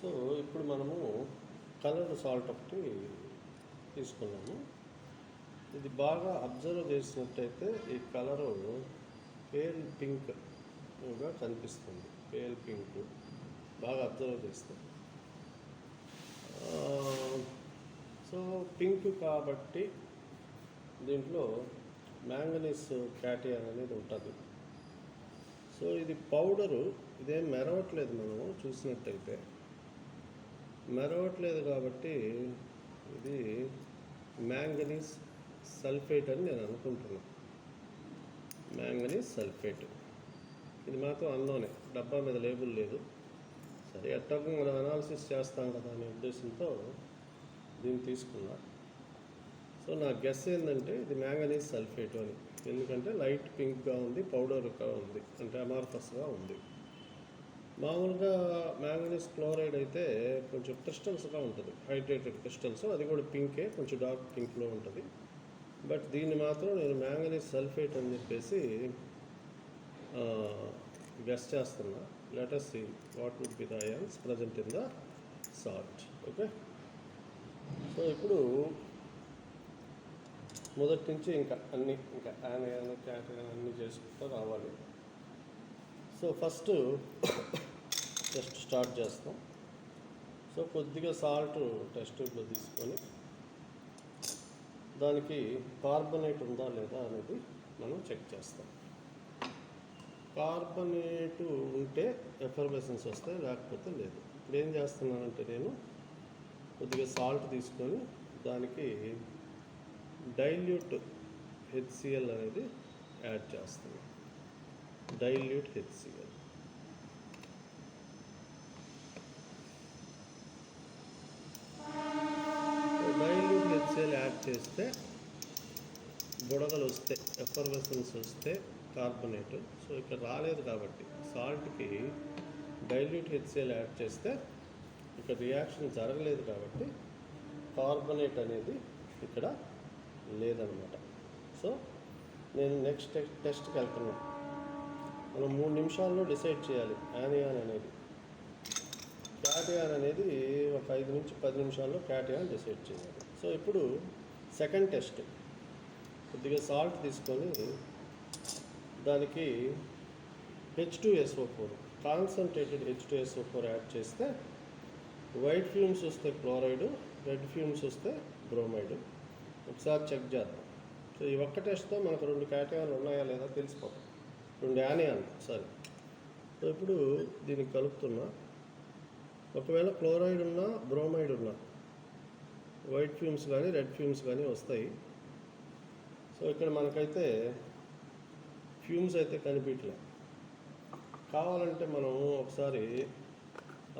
So ఇప్పుడు మనము colour salt ఒకటి తీసుకున్నాము. ఇది బాగా అబ్జర్వ్ చేసినట్టయితే ఈ కలరు పేల్ పింక్గా కనిపిస్తుంది. పేల్ పింక్ బాగా అబ్జర్వ్ చేస్తే సో పింక్ కాబట్టి దీంట్లో మ్యాంగనీస్ క్యాటియన్ అనేది ఉంటుంది. సో ఇది పౌడరు, ఇదేం మెరవట్లేదు. మనము చూసినట్టయితే మెరవట్లేదు కాబట్టి ఇది మ్యాంగనీస్ సల్ఫేట్ అని నేను అనుకుంటున్నాను. మ్యాంగనీస్ సల్ఫేట్ ఇది మాత్రం అన్నోనే, డబ్బా మీద లేబుల్ లేదు. సరే ఎట్టకు మనం అనాలిసిస్ చేస్తాం కదా అనే ఉద్దేశంతో దీన్ని తీసుకున్నా. సో నా గెస్ ఏంటంటే ఇది మ్యాంగనీస్ సల్ఫేట్ అని, ఎందుకంటే లైట్ పింక్గా ఉంది, పౌడర్గా ఉంది, అంటే అమార్ఫస్గా ఉంది. మామూలుగా మ్యాంగనీస్ క్లోరైడ్ అయితే కొంచెం క్రిస్టల్స్గా ఉంటుంది, హైడ్రేటెడ్ క్రిస్టల్స్, అది కూడా పింకే, కొంచెం డార్క్ పింక్లో ఉంటుంది. బట్ దీన్ని మాత్రం నేను మ్యాంగనీస్ సల్ఫేట్ అని చెప్పేసి గెస్ చేస్తున్నా. Let us see what would be the ions present in the salt. Okay, so ఇప్పుడు మొదటి నుంచి ఇంకా యానియాన్ క్యాటియన్ అన్నీ చేసుకుంటూ రావాలి. సో ఫస్ట్ టెస్ట్ స్టార్ట్ చేస్తాం. సో కొద్దిగా సాల్ట్ టెస్ట్ ట్యూబ్లో తీసుకొని దానికి కార్బనేట్ ఉందా లేదా అనేది మనం చెక్ చేస్తాం. కార్బనేటు ఉంటే ఎఫర్వెసెన్స్ వస్తాయి, లేకపోతే లేదు. ఇప్పుడు ఏం చేస్తున్నానంటే నేను కొద్దిగా సాల్ట్ తీసుకొని దానికి డైల్యూట్ HCl అనేది యాడ్ చేస్తున్నాను. డైల్యూట్ HCl యాడ్ చేస్తే బుడగలు వస్తే, ఎఫర్వెసెన్స్ వస్తే కార్బనేట్. సో ఇక్కడ రాలేదు కాబట్టి సాల్ట్కి డైల్యూట్ HCl యాడ్ చేస్తే ఇక్కడ రియాక్షన్ జరగలేదు కాబట్టి కార్బనేట్ అనేది ఇక్కడ లేదనమాట. సో నేను నెక్స్ట్ టెస్ట్కి వెళ్తున్నాను. మనం 3 నిమిషాల్లో డిసైడ్ చేయాలి యానియాన్ అనేది. క్యాటియాన్ అనేది ఒక 5 నుంచి 10 నిమిషాల్లో క్యాటియాన్ డిసైడ్ చేయాలి. సో ఇప్పుడు సెకండ్ టెస్ట్, కొద్దిగా సాల్ట్ తీసుకొని దానికి H2SO4, కాన్సన్ట్రేటెడ్ H2SO4 యాడ్ చేస్తే వైట్ ఫ్యూమ్స్ వస్తే క్లోరైడ్, రెడ్ ఫ్యూమ్స్ వస్తే బ్రోమైడ్. ఒకసారి చెక్ చేద్దాం. సో ఈ ఒక్క టెస్ట్తో మనకు 2 క్యాటియాన్లు ఉన్నాయా లేదా తెలిసిపోతాం, 2 యానియాన్. సరే, సో ఇప్పుడు దీనికి కలుపుతున్నా. ఒకవేళ క్లోరైడ్ ఉన్నా, బ్రోమైడ్ ఉన్నా వైట్ ఫ్యూమ్స్ కానీ రెడ్ ఫ్యూమ్స్ కానీ వస్తాయి. సో ఇక్కడ మనకైతే ఫ్యూమ్స్ అయితే కనిపించలే. కావాలంటే మనం ఒకసారి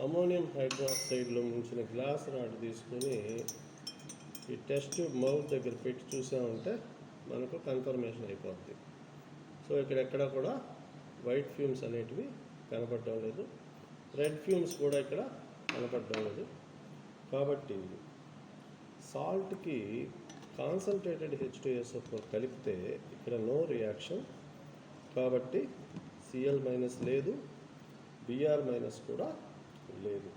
అమోనియం హైడ్రాక్సైడ్లో ముంచిన గ్లాస్ రాడ్ తీసుకొని ఈ టెస్ట్ ట్యూబ్ మౌత్ దగ్గర పెట్టి చూసామంటే మనకు కన్ఫర్మేషన్ అయిపోద్ది. సో ఇక్కడ కూడా వైట్ ఫ్యూమ్స్ అనేటివి కనపడడం లేదు, రెడ్ ఫ్యూమ్స్ కూడా ఇక్కడ కనపడడం లేదు. కాబట్టి సాల్ట్కి కాన్సన్ట్రేటెడ్ H2SO4 కలిపితే ఇక్కడ నో రియాక్షన్, కాబట్టి Cl- లేదు, Br- కూడా లేదు.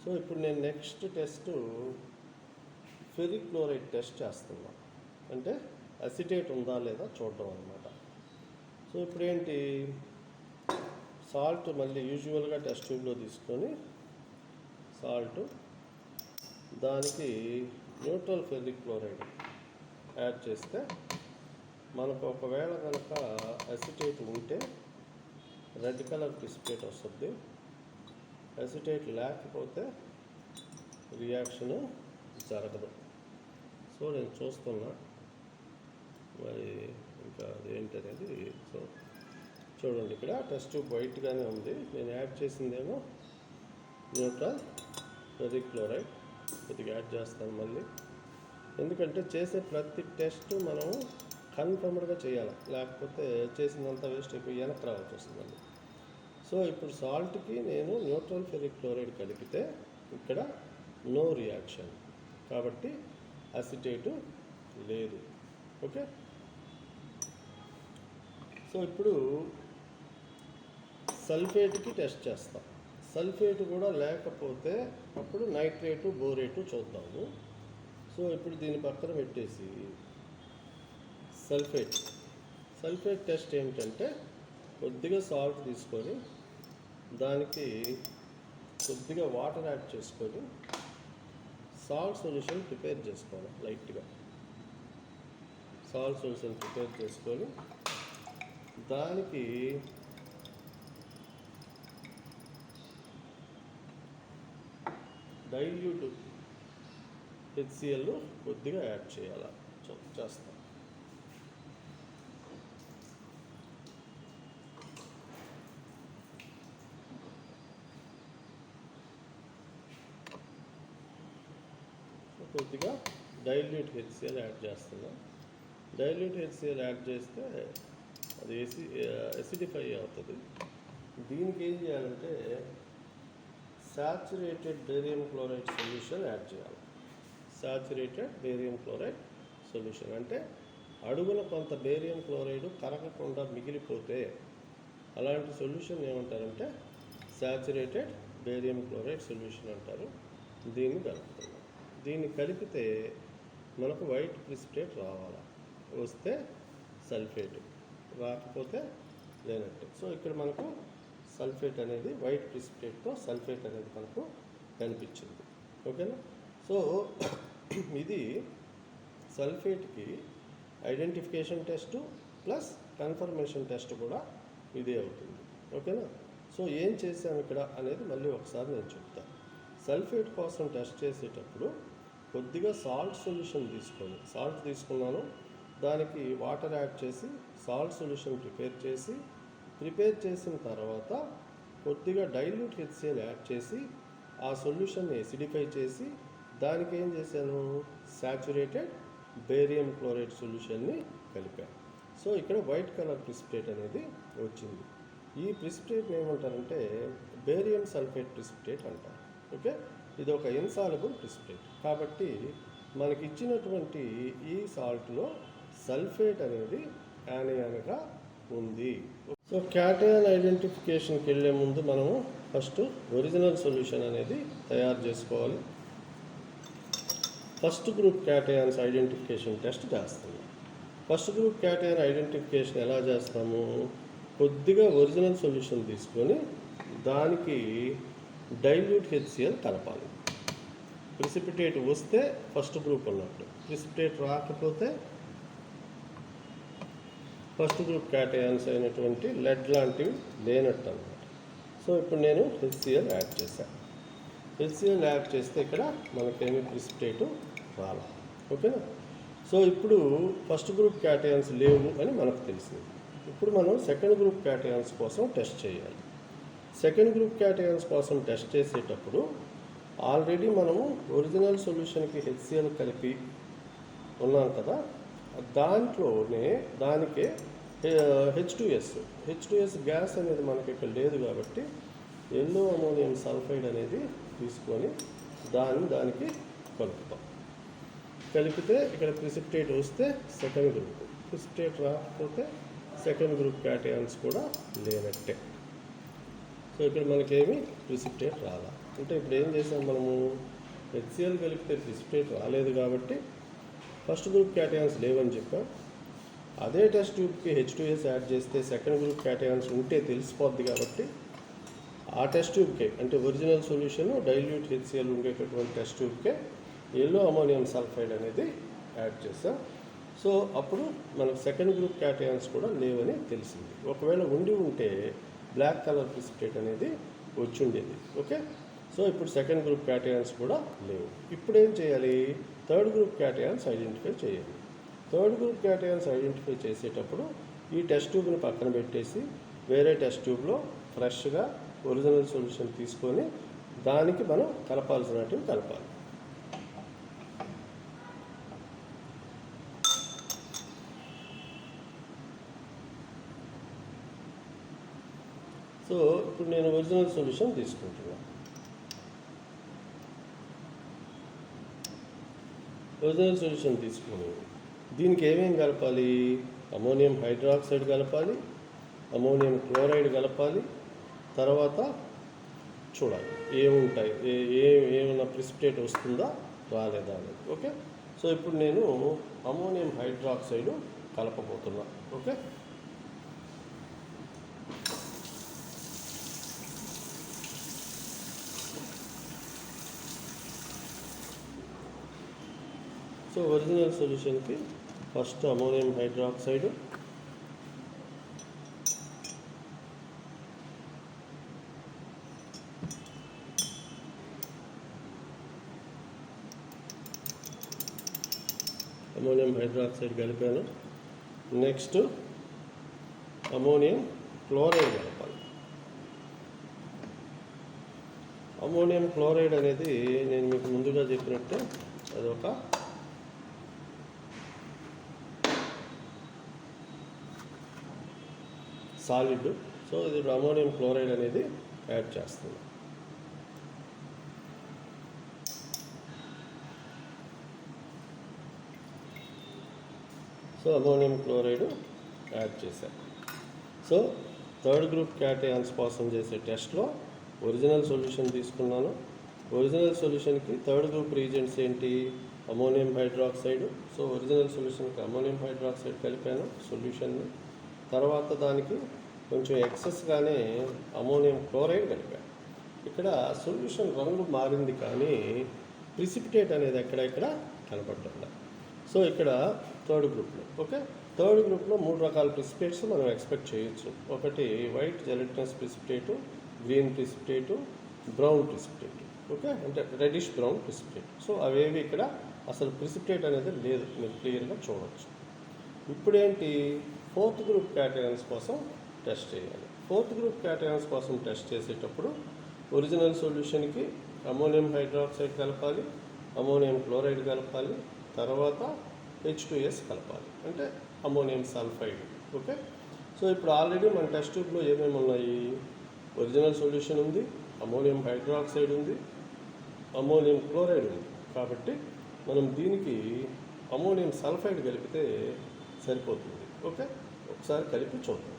సో ఇప్పుడు నేను next test ferric chloride test చేస్తున్నా, అంటే అసిటేట్ ఉందా లేదా చూడడం అనమాట. సో ఇప్పుడు ఏంటి, సాల్ట్ మళ్ళీ యూజువల్గా టెస్ట్ ట్యూబ్లో తీసుకొని సాల్ట్ దానికి న్యూట్రల్ ఫెరిక్ క్లోరైడ్ యాడ్ చేస్తే మనకు ఒకవేళ కనుక అసిటేట్ ఉంటే రెడ్ కలర్ ప్రిసిపిటేట్ వస్తుంది, అసిటేట్ లేకపోతే రియాక్షన్ జరగదు. సో నేను చూస్తున్నా మరి ఇంకా అదేంటి అనేది. సో చూడండి, ఇక్కడ టెస్ట్ ట్యూబ్ వైట్గానే ఉంది. నేను యాడ్ చేసిందేమో న్యూట్రల్ ఫెరిక్ క్లోరైడ్. కొద్దిగా యాడ్ చేస్తాను మళ్ళీ, ఎందుకంటే చేసే ప్రతి టెస్ట్ మనం కన్ఫర్మ్డ్గా చేయాలి, లేకపోతే చేసినంత వేస్ట్ అయిపోయి వెనక్కి రావాల్సి వస్తుంది. సో ఇప్పుడు సాల్ట్కి నేను న్యూట్రల్ ఫెరిక్ క్లోరైడ్ కలిపితే ఇక్కడ నో రియాక్షన్, కాబట్టి అసిటేటు లేదు. ఓకే, సో ఇప్పుడు సల్ఫేట్కి టెస్ట్ చేస్తాం. సల్ఫేట్ కూడా లేకపోతే అప్పుడు నైట్రేటు బోరేటు చూద్దాము. సో ఇప్పుడు దీని పక్కన పెట్టేసి సల్ఫేట్ టెస్ట్ ఏమిటంటే కొద్దిగా సాల్ట్ తీసుకొని దానికి కొద్దిగా వాటర్ యాడ్ చేసుకొని సాల్ట్ సొల్యూషన్ ప్రిపేర్ చేసుకోవాలి. లైట్గా సాల్ట్ సొల్యూషన్ ప్రిపేర్ చేసుకొని దానికి డైల్యూట్ HCl కొద్దిగా యాడ్ చేయాలి. చేస్తాం. కొద్దిగా డైల్యూట్ HCl యాడ్ చేస్తున్నాం. డైల్యూట్ HCl యాడ్ చేస్తే అది ఎసిడిఫై అవుతుంది. దీనికి ఏం చేయాలంటే saturated barium chloride solution add చేయాలి. సాచురేటెడ్ బేరియం క్లోరైడ్ సొల్యూషన్ అంటే అడుగున కొంత బేరియం క్లోరైడ్ కరగకుండా మిగిలిపోతే అలాంటి సొల్యూషన్ ఏమంటారంటే సాచురేటెడ్ బేరియం క్లోరైడ్ సొల్యూషన్ అంటారు. దీన్ని కలుపుతున్నాం. దీన్ని కలిపితే మనకు వైట్ ప్రిసిపిటేట్ రావాలి. వస్తే సల్ఫేట్, రాకపోతే లేనట్టే. సో ఇక్కడ మనకు సల్ఫేట్ అనేది వైట్ ప్రిసిపిటేట్తో సల్ఫేట్ అనేది మనకు కనిపించింది. ఓకేనా? సో ఇది సల్ఫేట్కి identification test plus confirmation test కూడా ఇదే అవుతుంది. ఓకేనా? సో ఏం చేసాము ఇక్కడ అనేది మళ్ళీ ఒకసారి నేను చెప్తాను. సల్ఫేట్ కోసం టెస్ట్ చేసేటప్పుడు కొద్దిగా సాల్ట్ సొల్యూషన్ సాల్ట్ తీసుకున్నాను, దానికి వాటర్ యాడ్ చేసి సాల్ట్ సొల్యూషన్ ప్రిపేర్ చేసిన తర్వాత కొద్దిగా డైల్యూట్ HCl యాడ్ చేసి ఆ సొల్యూషన్ని ఎసిడిఫై చేసి దానికి ఏం చేశాను, సాచురేటెడ్ బేరియం క్లోరైడ్ సొల్యూషన్ని కలిపాను. సో ఇక్కడ వైట్ కలర్ ప్రిసిపిటేట్ అనేది వచ్చింది. ఈ ప్రిసిపిటేట్ ఏమంటారంటే బేరియం సల్ఫేట్ ప్రిసిపిటేట్ అంటారు. ఓకే, ఇది ఒక ఇన్సాల్యుబుల్ ప్రిసిపిటేట్. కాబట్టి మనకి ఇచ్చినటువంటి ఈ సాల్ట్లో సల్ఫేట్ అనేది యానియాన్గా ఉంది. సో క్యాటయాన్ ఐడెంటిఫికేషన్కి వెళ్ళే ముందు మనము ఫస్ట్ ఒరిజినల్ సొల్యూషన్ అనేది తయారు చేసుకోవాలి. First group cations identification test చేస్తున్నాం. ఫస్ట్ గ్రూప్ క్యాటయాన్ ఐడెంటిఫికేషన్ ఎలా చేస్తాము, కొద్దిగా ఒరిజినల్ సొల్యూషన్ తీసుకొని దానికి డైల్యూట్ HCl కలపాలి. ప్రిసిపిటేట్ వస్తే ఫస్ట్ గ్రూప్ ఉన్నట్టు, ప్రిసిపిటేట్ రాకపోతే ఫస్ట్ గ్రూప్ క్యాటయాన్స్ అయినటువంటి లెడ్ లాంటివి లేనట్టు అన్నమాట. సో ఇప్పుడు నేను HCl యాడ్ చేశాను. HCl యాడ్ చేస్తే ఇక్కడ మనకేమీ ప్రిసిపిటేట్ రాలా. ఓకేనా? సో ఇప్పుడు ఫస్ట్ గ్రూప్ క్యాటయాన్స్ లేవు అని మనకు తెలిసింది. ఇప్పుడు మనం సెకండ్ గ్రూప్ క్యాటయాన్స్ కోసం టెస్ట్ చేయాలి. సెకండ్ గ్రూప్ క్యాటయాన్స్ కోసం టెస్ట్ చేసేటప్పుడు ఆల్రెడీ మనము ఒరిజినల్ సొల్యూషన్కి HCl కలిపి ఉన్నాం కదా, దానికే H2S గ్యాస్ అనేది మనకి ఇక్కడ లేదు కాబట్టి ఎల్లో అమోనియం సల్ఫైడ్ అనేది తీసుకొని దానికి కలుపుతాం. కలిపితే ఇక్కడ ప్రిసిపిటేట్ వస్తే సెకండ్ గ్రూప్, ప్రిసిపిటేట్ రాకపోతే సెకండ్ గ్రూప్ క్యాటయాన్స్ కూడా లేనట్టే. సో ఇక్కడ మనకేమి ప్రిసిపిటేట్ రాలా. అంటే ఇప్పుడు ఏం చేసాం మనము, HCl కలిపితే ప్రిసిపిటేట్ రాలేదు కాబట్టి ఫస్ట్ గ్రూప్ క్యాటయాన్స్ లేవని చెప్పాం. అదే టెస్ట్ ట్యూబ్కి H2S యాడ్ చేస్తే సెకండ్ గ్రూప్ క్యాటయాన్స్ ఉంటే తెలిసిపోద్ది కాబట్టి ఆ టెస్ట్ ట్యూబ్కే, అంటే ఒరిజినల్ సొల్యూషన్ డైల్యూట్ HCl ఉండేటటువంటి టెస్ట్ ట్యూబ్కే ఎల్లో అమోనియం సల్ఫైడ్ అనేది యాడ్ చేస్తాం. సో అప్పుడు మనకు సెకండ్ గ్రూప్ క్యాటయాన్స్ కూడా లేవని తెలిసింది. ఒకవేళ ఉంటే బ్లాక్ కలర్ ప్రిసిపిటేట్ అనేది వచ్చి ఉండేది. ఓకే, సో ఇప్పుడు సెకండ్ గ్రూప్ క్యాటయాన్స్ కూడా లేవు. ఇప్పుడు ఏం చేయాలి, థర్డ్ గ్రూప్ క్యాటయాన్స్ ఐడెంటిఫై చేయాలి. థర్డ్ గ్రూప్ క్యాటయాన్స్ ఐడెంటిఫై చేసేటప్పుడు ఈ టెస్ట్ ట్యూబ్ని పక్కన పెట్టేసి వేరే టెస్ట్ ట్యూబ్లో ఫ్రెష్గా ఒరిజినల్ సొల్యూషన్ తీసుకొని దానికి మనం కలపాల్సినట్టు కలపాలి. సో ఇప్పుడు నేను ఒరిజినల్ సొల్యూషన్ తీసుకుంటున్నాను. ఒరిజినల్ సొల్యూషన్ తీసుకుని దీనికి ఏమేమి కలపాలి, అమోనియం హైడ్రాక్సైడ్ కలపాలి, అమోనియం క్లోరైడ్ కలపాలి, తర్వాత చూడాలి ఏముంటాయి, ఏమైనా ప్రిసిపిటేట్ వస్తుందా రాలేదా అనేది. ఓకే, సో ఇప్పుడు నేను అమోనియం హైడ్రాక్సైడ్ కలపబోతున్నా. ఓకే, సో ఒరిజినల్ సొల్యూషన్కి first ammonium hydroxide, ammonium hydroxide కలిపాను. నెక్స్ట్ అమోనియం క్లోరైడ్ కలపాలి. అమోనియం క్లోరైడ్ అనేది నేను మీకు ముందుగా చెప్పినట్టు అదొక సాలిడ్. సో ఇది అమోనియం క్లోరైడ్ అనేది యాడ్ చేస్తుంది. సో అమోనియం క్లోరైడ్ యాడ్ చేశాను. సో థర్డ్ గ్రూప్ క్యాటయాన్స్ కోసం చేసే టెస్ట్లో ఒరిజినల్ సొల్యూషన్ తీసుకున్నాను. ఒరిజినల్ సొల్యూషన్కి థర్డ్ గ్రూప్ రీజెంట్స్ ఏంటి? Ammonium hydroxide. సో ఒరిజినల్ సొల్యూషన్కి అమోనియం హైడ్రాక్సైడ్ కలిపాను సొల్యూషన్ని. తర్వాత దానికి కొంచెం ఎక్సెస్గానే అమోనియం క్లోరైడ్ కలిపాను. ఇక్కడ సొల్యూషన్ రంగు మారింది కానీ ప్రిసిపిటేట్ అనేది ఎక్కడెక్కడ కనపడుతుంది. సో ఇక్కడ థర్డ్ గ్రూప్లో, ఓకే, థర్డ్ గ్రూప్లో 3 రకాల ప్రిసిపిటేట్స్ మనం ఎక్స్పెక్ట్ చేయొచ్చు. ఒకటి వైట్ జెలటినస్ ప్రిసిపిటేటు, గ్రీన్ ప్రిసిపిటేటు, బ్రౌన్ ప్రిసిపిటేటు. ఓకే, అంటే రెడిష్ బ్రౌన్ ప్రిసిపిటేట్. సో అవేవి ఇక్కడ అసలు ప్రిసిపిటేట్ అనేది లేదు, మీరు క్లియర్గా చూడవచ్చు. ఇప్పుడేంటి, ఫోర్త్ గ్రూప్ క్యాటయాన్స్ కోసం టెస్ట్ చేయాలి. ఫోర్త్ గ్రూప్ క్యాటయాన్స్ కోసం టెస్ట్ చేసేటప్పుడు ఒరిజినల్ సొల్యూషన్కి అమోనియం హైడ్రాక్సైడ్ కలపాలి, అమోనియం క్లోరైడ్ కలపాలి, తర్వాత H2S కలపాలి, అంటే అమోనియం సల్ఫైడ్. ఓకే, సో ఇప్పుడు ఆల్రెడీ మన టెస్ట్ ట్యూబ్లో ఏమేమి ఉన్నాయి? ఒరిజినల్ సొల్యూషన్ ఉంది, అమోనియం హైడ్రాక్సైడ్ ఉంది, అమోనియం క్లోరైడ్ ఉంది. కాబట్టి మనం దీనికి అమోనియం సల్ఫైడ్ కలిపితే సరిపోతుంది. ఓకే, ఒకసారి కలిపి చూద్దాం.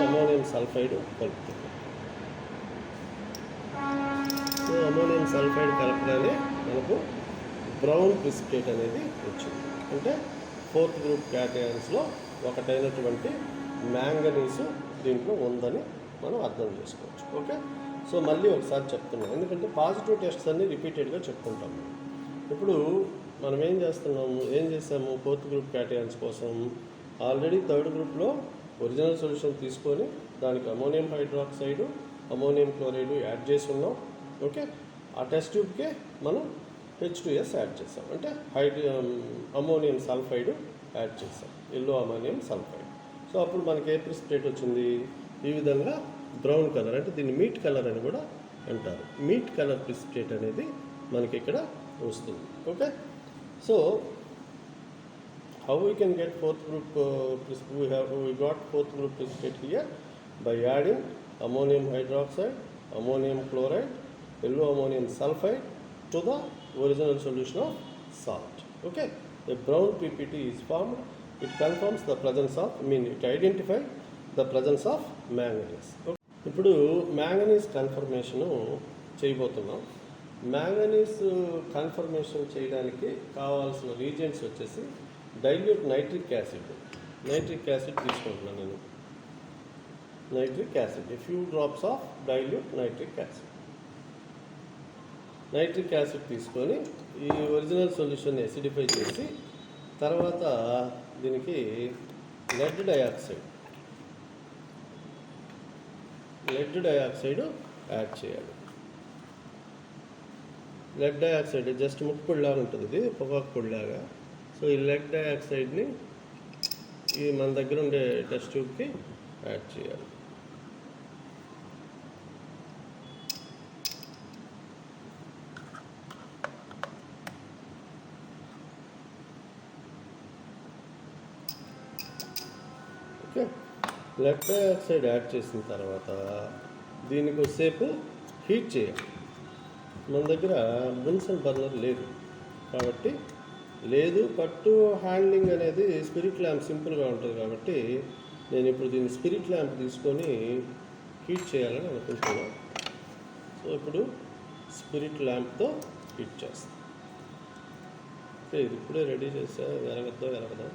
అమోనియం సల్ఫైడ్ కలుపుతుంది. సో అమోనియం సల్ఫైడ్ కలపగానే మనకు బ్రౌన్ ప్రిసిపిటేట్ అనేది వచ్చింది. అంటే ఫోర్త్ గ్రూప్ క్యాటయాన్స్లో ఒకటైనటువంటి మ్యాంగనీసు దీంట్లో ఉందని మనం అర్థం చేసుకోవచ్చు. ఓకే, సో మళ్ళీ ఒకసారి చెప్తున్నాం, ఎందుకంటే పాజిటివ్ టెస్ట్స్ అన్నీ రిపీటెడ్గా చెప్పుకుంటాం. ఇప్పుడు మనం ఏం చేసాము ఫోర్త్ గ్రూప్ క్యాటయాన్స్ కోసం ఆల్రెడీ థర్డ్ గ్రూప్లో ఒరిజినల్ సొల్యూషన్ తీసుకొని దానికి ammonium hydroxide, ammonium chloride add చేసి ఉన్నాం. ఓకే, ఆ టెస్ట్ ట్యూబ్కే మనం H2S యాడ్ చేసాం, అంటే అమోనియం సల్ఫైడ్ యాడ్ చేసాం, ఎల్లో అమోనియం సల్ఫైడ్. సో అప్పుడు మనకి ఏ ప్రిసిపిటేట్ వచ్చింది? ఈ విధంగా బ్రౌన్ కలర్, అంటే దీన్ని మీట్ కలర్ అని కూడా అంటారు. మీట్ కలర్ ప్రిసిపిటేట్ అనేది మనకి ఇక్కడ వస్తుంది. Okay, so how we can get fourth group we got fourth group precipitate here by adding ammonium hydroxide, ammonium chloride, yellow ammonium sulfide to the original solution of salt. Okay, a brown PPT is formed. It confirms the presence of, it identifies the presence of manganese. Okay. ఇప్పుడు manganese confirmation చేయబోతున్నాం. Manganese confirmation చేయడానికి కావాల్సిన reagents వచ్చేసి dilute nitric acid తీసుకుంటున్నాను నేను. Nitric acid, a few drops of dilute nitric acid. Nitric acid తీసుకొని ఈ original solution ఎసిడిఫై చేసి తర్వాత దీనికి లెడ్ డయాక్సైడ్ యాడ్ చేయాలి. లెడ్ డయాక్సైడ్ జస్ట్ ముక్కు పొడిలాగా ఉంటుంది, ఇది పొగాకు పొడిలాగా. సో ఈ లెడ్ డయాక్సైడ్ని ఈ మన దగ్గర ఉండే టెస్ట్ ట్యూబ్కి యాడ్ చేయాలి. ఓకే, లెడ్ డయాక్సైడ్ యాడ్ చేసిన తర్వాత దీన్ని కొద్దిసేపు హీట్ చేయాలి. మన దగ్గర బున్సన్ బర్నర్ లేదు కాబట్టి, లేదు పట్టు హ్యాండ్లింగ్ అనేది స్పిరిట్ ల్యాంప్ సింపుల్గా ఉంటుంది కాబట్టి నేను ఇప్పుడు దీన్ని స్పిరిట్ ల్యాంప్ తీసుకొని హీట్ చేయాలని అనుకుంటున్నాను. సో ఇప్పుడు స్పిరిట్ ల్యాంప్తో హీట్ చేస్తాను. ఓకే, ఇది ఇప్పుడే రెడీ చేసా, వెరగదా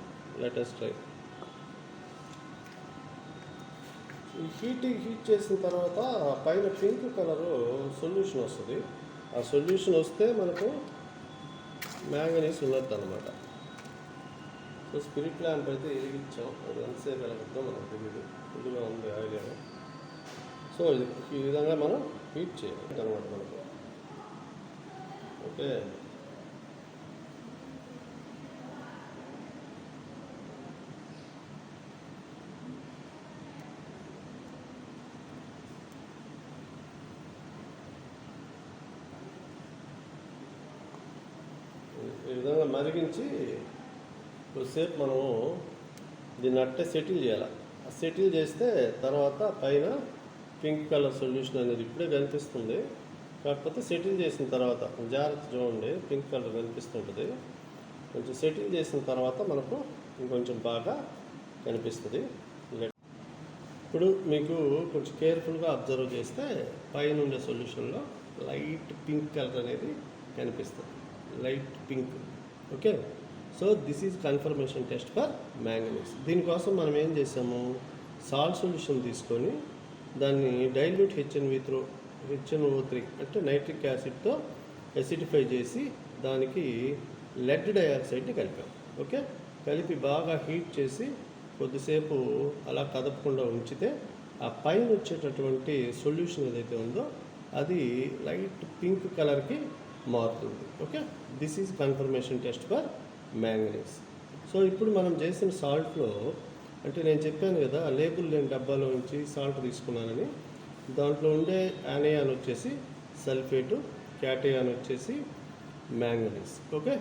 లేటెస్ట్ ట్రై. ఈ హీట్ చేసిన తర్వాత పైన పింక్ కలరు సొల్యూషన్ వస్తుంది. ఆ సొల్యూషన్ వస్తే మనకు మ్యాంగనీస్ ఉన్నట్టు అనమాట. సో స్పిరిట్ ల్యాంప్ అయితే వెలిగించాం, అది ఎంతసేపు వెలగద్దో మనకు తెలియదు, కొద్దిగా ఉంది ఆయిల్. సో ఇది ఈ విధంగా మనం హీట్ చేయాలి అనమాట మనకు. ఓకే, ఈ విధంగా మరిగించి కొద్దిసేపు మనము దీన్ని అట్టే సెటిల్ చేయాలి. సెటిల్ చేస్తే తర్వాత పైన పింక్ కలర్ సొల్యూషన్ అనేది ఇప్పుడే కనిపిస్తుంది, కాకపోతే సెటిల్ చేసిన తర్వాత జాగ్రత్త చూడండి, పింక్ కలర్ కనిపిస్తుంటుంది. కొంచెం సెటిల్ చేసిన తర్వాత మనకు ఇంకొంచెం బాగా కనిపిస్తుంది. ఇప్పుడు మీకు కొంచెం కేర్ఫుల్గా అబ్జర్వ్ చేస్తే పైన ఉండే సొల్యూషన్లో లైట్ పింక్ కలర్ అనేది కనిపిస్తుంది, light pink. Okay, so this is confirmation test for manganese. దీనికోసం మనం ఏం చేసాము, సాల్ట్ సొల్యూషన్ తీసుకొని దాన్ని డైల్యూట్ HNO3 అంటే నైట్రిక్ యాసిడ్తో ఎసిడిఫై చేసి దానికి లెడ్ డయాక్సైడ్ని కలిపాం. ఓకే, కలిపి బాగా హీట్ చేసి కొద్దిసేపు అలా కదపకుండా ఉంచితే ఆ పైన వచ్చేటటువంటి సొల్యూషన్ ఏదైతే ఉందో అది లైట్ పింక్ కలర్కి మారుతుంది. Okay, this is confirmation test for manganese. So ఇప్పుడు మనం చేసిన సాల్ట్లో అంటే నేను చెప్పాను కదా లేబుల్ లేని డబ్బాలో నుంచి సాల్ట్ తీసుకున్నానని, దాంట్లో ఉండే యానియాన్ వచ్చేసి సల్ఫేటు, క్యాటయాన్ వచ్చేసి మ్యాంగనీస్. ఓకే,